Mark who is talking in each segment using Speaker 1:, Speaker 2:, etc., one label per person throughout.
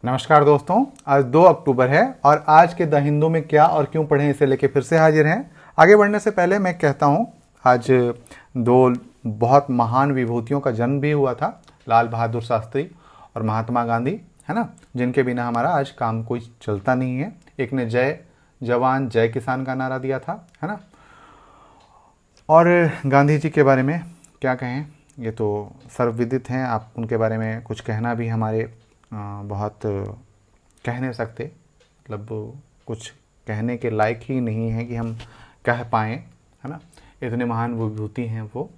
Speaker 1: नमस्कार दोस्तों, आज 2 अक्टूबर है और आज के द हिंदू में क्या और क्यों पढ़ें इसे लेके फिर से हाजिर हैं। आगे बढ़ने से पहले मैं कहता हूँ, आज 2 बहुत महान विभूतियों का जन्म भी हुआ था, लाल बहादुर शास्त्री और महात्मा गांधी, है ना, जिनके बिना हमारा आज काम कोई चलता नहीं है। एक ने जय जवान जय किसान का नारा दिया था, है ना। और गांधी जी के बारे में क्या कहें, ये तो सर्वविदित हैं। आप उनके बारे में कुछ कहना भी हमारे बहुत कह नहीं सकते, मतलब कुछ कहने के लायक ही नहीं है कि हम कह पाएँ, है ना। इतने महान विभूति हैं वो,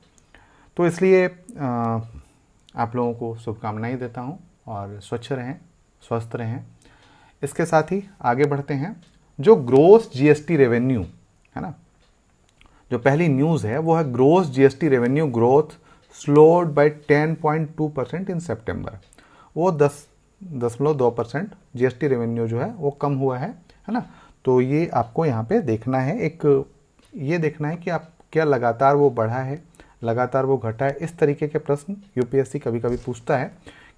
Speaker 1: तो इसलिए आप लोगों को शुभकामनाएं देता हूं और स्वच्छ रहें, स्वस्थ रहें। इसके साथ ही आगे बढ़ते हैं। जो ग्रोस जीएसटी रेवेन्यू है ना, जो पहली न्यूज़ है वो है gross GST revenue growth slowed by 10.2% in September. वो 10.2% जीएसटी रेवेन्यू जो है वो कम हुआ है ना। तो ये आपको यहाँ पे देखना है, ये देखना है कि आप क्या लगातार वो बढ़ा है, लगातार वो घटा है। इस तरीके के प्रश्न यूपीएससी कभी कभी पूछता है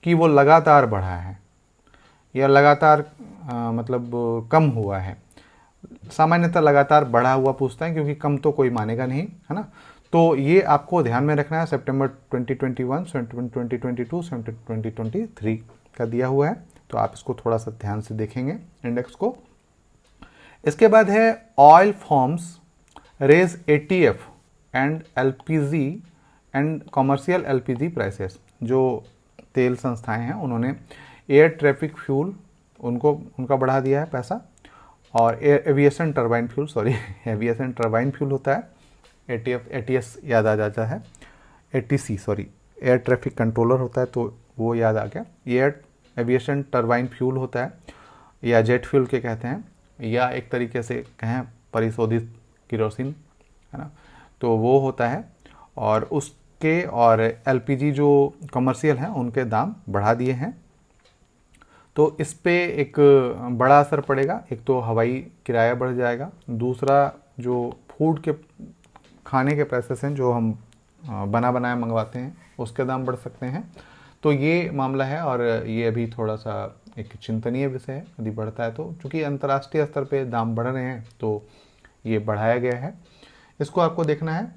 Speaker 1: कि वो लगातार बढ़ा है या लगातार मतलब कम हुआ है। सामान्यतः लगातार बढ़ा हुआ पूछता है, क्योंकि कम तो कोई मानेगा नहीं, है ना। तो ये आपको ध्यान में रखना है। सितंबर 2021, 2022, 2023 का दिया हुआ है, तो आप इसको थोड़ा सा ध्यान से देखेंगे इंडेक्स को। इसके बाद है oil firms raise ATF and LPG and commercial LPG prices. जो तेल संस्थाएं हैं उन्होंने एयर ट्रैफिक फ्यूल उनका बढ़ा दिया है पैसा, और एविएशन टरबाइन फ्यूल होता है एटीएस याद आ जाता है, एटीसी एयर ट्रैफिक कंट्रोलर होता है, तो वो याद आ गया। एयर एविएशन टरबाइन फ्यूल होता है, या जेट फ्यूल के कहते हैं, या एक तरीके से कहें परिशोधित किरोसिन, है ना, तो वो होता है। और उसके और एलपीजी जो कमर्शियल हैं उनके दाम बढ़ा दिए हैं, तो इस पे एक बड़ा असर पड़ेगा। एक तो हवाई किराया बढ़ जाएगा, दूसरा जो फूड के खाने के प्राइसेस हैं जो हम बना बनाया मंगवाते हैं उसके दाम बढ़ सकते हैं। तो ये मामला है, और ये अभी थोड़ा सा एक चिंतनीय विषय है। यदि बढ़ता है तो, चूँकि अंतर्राष्ट्रीय स्तर पे दाम बढ़ रहे हैं तो ये बढ़ाया गया है, इसको आपको देखना है।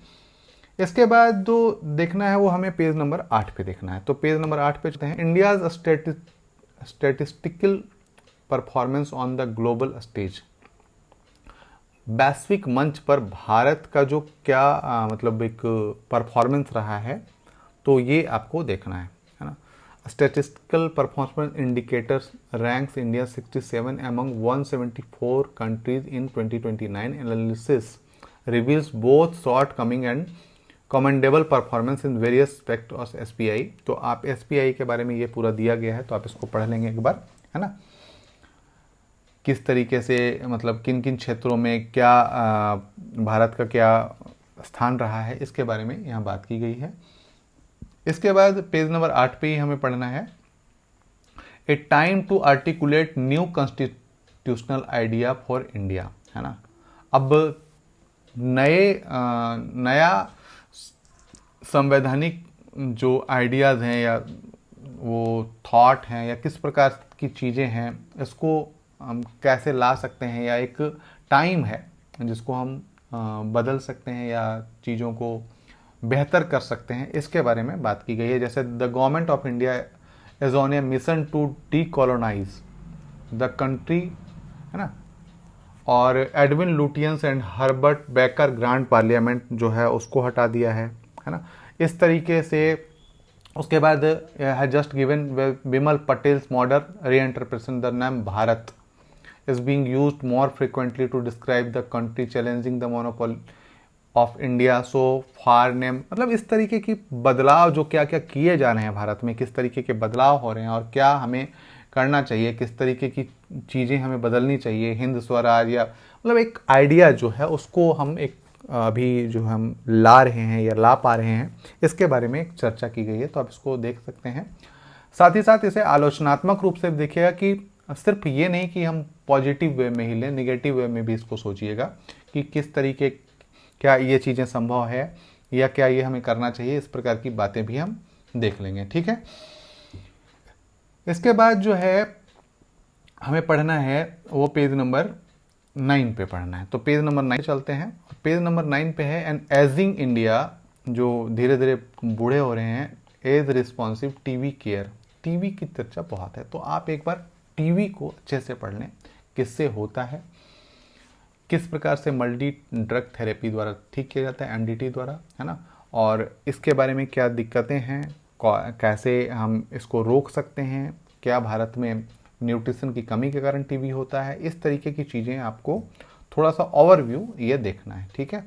Speaker 1: इसके बाद जो देखना है वो हमें पेज नंबर 8 पे देखना है। तो पेज नंबर 8 पे चलते हैं। India's statistical performance on the global stage. वैश्विक मंच पर भारत का जो क्या मतलब एक परफॉर्मेंस रहा है, तो ये आपको देखना है ना। Statistical performance indicators ranks India 67 among 174 countries in 2029 analysis reveals both short coming and commendable performance in various aspect of SPI. तो आप एसपीआई के बारे में ये पूरा दिया गया है, तो आप इसको पढ़ लेंगे एक बार, है ना। किस तरीके से मतलब किन किन क्षेत्रों में क्या भारत का क्या स्थान रहा है, इसके बारे में यहाँ बात की गई है। इसके बाद पेज नंबर 8 पे ही हमें पढ़ना है a time to articulate new constitutional idea for India, है ना। अब नया संवैधानिक जो आइडियाज़ हैं या वो थॉट हैं या किस प्रकार की चीज़ें हैं, इसको हम कैसे ला सकते हैं, या एक टाइम है जिसको हम बदल सकते हैं या चीज़ों को बेहतर कर सकते हैं, इसके बारे में बात की गई है। जैसे the government of India is on a mission to decolonize the country, है ना। और Edwin Lutyens and Herbert Baker grand parliament जो है उसको हटा दिया है ना। इस तरीके से उसके बाद has just given Vimal Patel's modern reinterpretation the name Bharat is being used more frequently to describe the country challenging the monopoly of India so far name। मतलब इस तरीके की बदलाव जो क्या क्या किए जा रहे हैं भारत में, किस तरीके के बदलाव हो रहे हैं और क्या हमें करना चाहिए, किस तरीके की चीज़ें हमें बदलनी चाहिए, हिंद स्वराज या मतलब एक आइडिया जो है उसको हम एक अभी जो हम ला रहे हैं या ला पा रहे हैं, इसके बारे में एक चर्चा की गई है, तो आप इसको देख सकते हैं। साथ ही साथ इसे आलोचनात्मक रूप से देखिएगा कि सिर्फ ये नहीं कि हम पॉजिटिव वे में ही लें, निगेटिव वे में भी इसको सोचिएगा कि किस तरीके क्या ये चीज़ें संभव है या क्या ये हमें करना चाहिए। इस प्रकार की बातें भी हम देख लेंगे, ठीक है। इसके बाद जो है हमें पढ़ना है वो पेज नंबर 9 पे पढ़ना है। तो पेज नंबर 9 चलते हैं। पेज नंबर 9 पे है एन एजिंग इंडिया, जो धीरे धीरे बूढ़े हो रहे हैं, age responsive TV care. TV की चर्चा बहुत है, तो आप एक बार टीवी को अच्छे से पढ़ लें, किससे होता है, किस प्रकार से मल्टी ड्रग थेरेपी द्वारा ठीक किया जाता है, एमडीटी द्वारा, है ना, और इसके बारे में क्या दिक्कतें हैं, कैसे हम इसको रोक सकते हैं, क्या भारत में न्यूट्रिशन की कमी के कारण टीबी होता है। इस तरीके की चीज़ें आपको थोड़ा सा ओवरव्यू ये देखना है, ठीक है।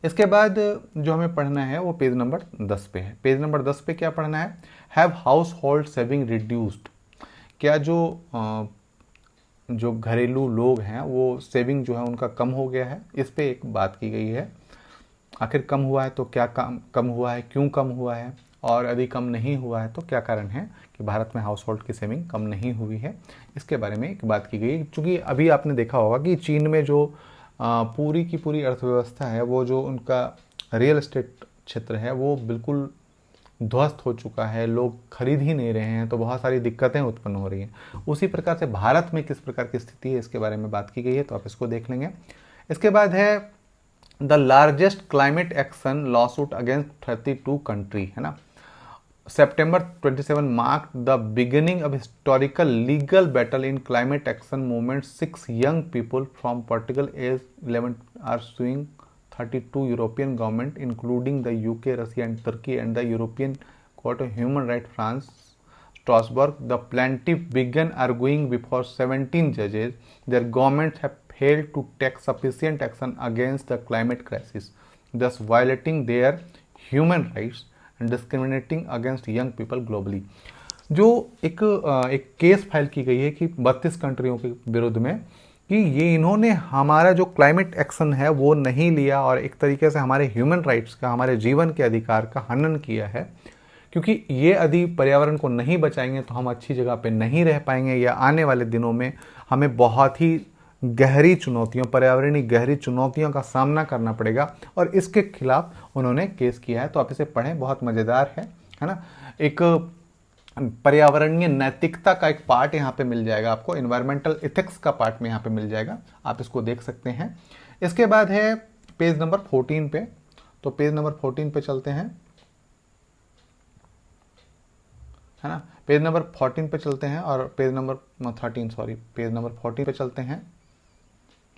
Speaker 1: इसके बाद जो हमें पढ़ना है वो पेज नंबर 10 पे है। पेज नंबर 10 पे क्या पढ़ना है, have house hold saving reduced. क्या जो घरेलू लोग हैं वो सेविंग जो है उनका कम हो गया है, इस पे एक बात की गई है। आखिर कम हुआ है तो क्या कम हुआ है, क्यों कम हुआ है, और यदि कम नहीं हुआ है तो क्या कारण है कि भारत में हाउस होल्ड की सेविंग कम नहीं हुई है, इसके बारे में एक बात की गई। चूँकि अभी आपने देखा होगा कि चीन में जो पूरी की पूरी अर्थव्यवस्था है, वो जो उनका रियल एस्टेट क्षेत्र है वो बिल्कुल ध्वस्त हो चुका है, लोग खरीद ही नहीं रहे हैं, तो बहुत सारी दिक्कतें उत्पन्न हो रही हैं। उसी प्रकार से भारत में किस प्रकार की स्थिति है इसके बारे में बात की गई है, तो आप इसको देख लेंगे। इसके बाद है the largest climate action lawsuit against 32 country, है ना। September 27 marked the beginning of historical legal battle in climate action movement. 6 young people from Portugal age 11 are suing 32 European government, including the UK, Russia and Turkey, and the European Court of Human Rights France, Strasbourg. The plaintiff began arguing before 17 judges. Their governments have failed to take sufficient action against the climate crisis, thus violating their human rights and discriminating against young people globally. जो एक case file की गई है कि 32 कंट्रियों के विरुद्ध में कि ये इन्होंने हमारा जो क्लाइमेट एक्शन है वो नहीं लिया और एक तरीके से हमारे ह्यूमन राइट्स का, हमारे जीवन के अधिकार का हनन किया है। क्योंकि ये यदि पर्यावरण को नहीं बचाएंगे तो हम अच्छी जगह पे नहीं रह पाएंगे, या आने वाले दिनों में हमें बहुत ही गहरी चुनौतियों, पर्यावरणीय गहरी चुनौतियों का सामना करना पड़ेगा, और इसके खिलाफ उन्होंने केस किया है। तो आप इसे पढ़ें, बहुत मज़ेदार है ना। एक पर्यावरणीय नैतिकता का एक पार्ट यहाँ पे मिल जाएगा आपको, इन्वायरमेंटल इथिक्स का पार्ट में यहाँ पे मिल जाएगा, आप इसको देख सकते हैं। इसके बाद है पेज नंबर 14 पे, तो पेज नंबर 14 पे चलते हैं, है ना। पेज नंबर 14 पे चलते हैं और पेज नंबर 14 पे चलते हैं,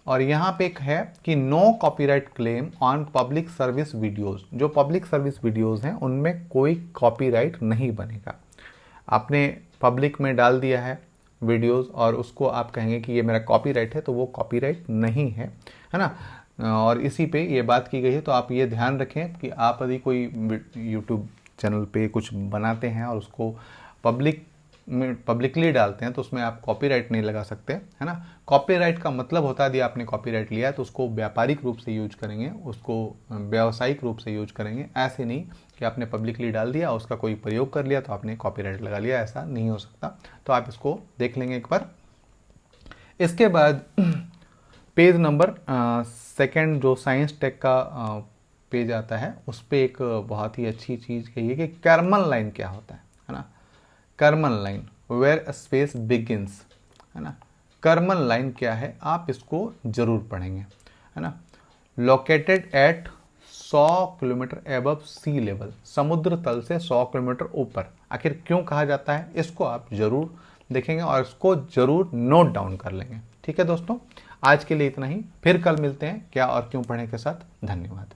Speaker 1: और यहाँ पे एक है कि no copyright claim on public service videos. जो पब्लिक सर्विस वीडियोस हैं उनमें कोई कॉपीराइट नहीं बनेगा। आपने पब्लिक में डाल दिया है वीडियोस और उसको आप कहेंगे कि ये मेरा कॉपीराइट है, तो वो कॉपीराइट नहीं है ना। और इसी पे ये बात की गई है, तो आप ये ध्यान रखें कि आप यदि कोई यूट्यूब चैनल पे कुछ बनाते हैं और उसको पब्लिकली डालते हैं तो उसमें आप कॉपीराइट नहीं लगा सकते, है ना। कॉपीराइट का मतलब होता है यदि आपने कॉपीराइट लिया है तो उसको व्यापारिक रूप से यूज करेंगे, उसको व्यावसायिक रूप से यूज करेंगे। ऐसे नहीं कि आपने पब्लिकली डाल दिया, उसका कोई प्रयोग कर लिया तो आपने कॉपीराइट लगा लिया, ऐसा नहीं हो सकता। तो आप इसको देख लेंगे एक बार। इसके बाद पेज नंबर 2 जो साइंस टेक का पेज आता है, उस पर एक बहुत ही अच्छी चीज़ कही है कि कर्मन लाइन क्या होता है ना। Karman line, where space begins, है ना। कर्मन लाइन क्या है, आप इसको जरूर पढ़ेंगे, है ना। Located at 100 kilometre above sea level, समुद्र तल से 100 किलोमीटर ऊपर। आखिर क्यों कहा जाता है, इसको आप जरूर देखेंगे और इसको जरूर नोट डाउन कर लेंगे। ठीक है दोस्तों, आज के लिए इतना ही, फिर कल मिलते हैं क्या और क्यों पढ़ें के साथ। धन्यवाद।